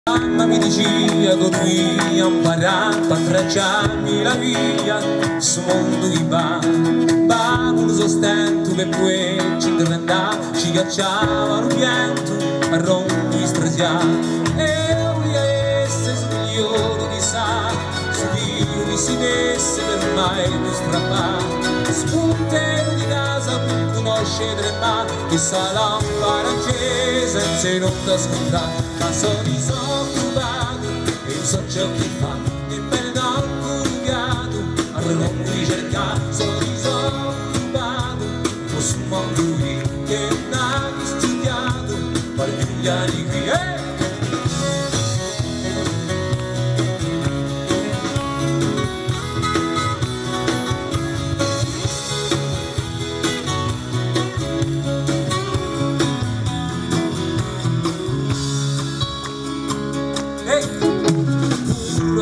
Mamma mi diceva che lui ha imparato a tracciarmi la via su mondo di va con sostento per cui ci interventava, ci cacciavano pianto a rompi strasiati e lui essere svegliato chissà su Dio mi si desse per mai non strappare spuntero di casa per conoscere ma chissà lampada accesa se non da scontrare ma sono disoccupato e non so ciò che fa e me ne ho collegato a non ricercare sono disoccupato fosse un mondo lì che non ha studiato per gli anni qui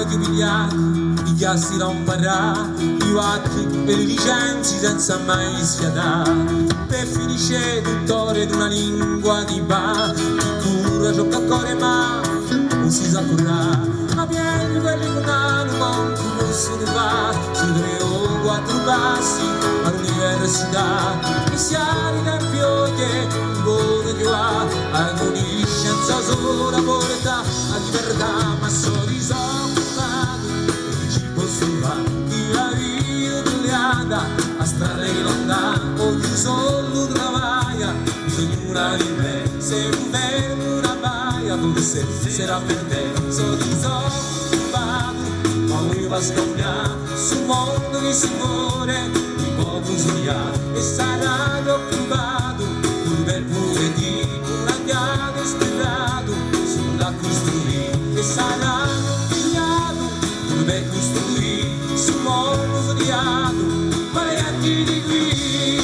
di umiliati, i chiassi da imparare, i vacchi e le licenze senza mai sfiatare. Per finisce tuttore di una lingua di bar, chi cura ciò che occorre ma non si sa curare. Ma vieni quelli che non hanno un corso di bar, su 3 o 4 passi all'università. E si ha in tempio che buono che va, a conoscenza sola porta a libertà, ma sono disoccupato. Chi la vita togliata a strada che non dà ogni solo travaia ognuna di me se non vede una baia come se sarà per te sono disoccupato ma lui va a scambiare sul mondo che si muore di poco sognato e sarà preoccupato un bel pure di un lagnate sperato sulla costruire e sarà pigliato un bel costruire sul mondo odiato, ma le gatti di qui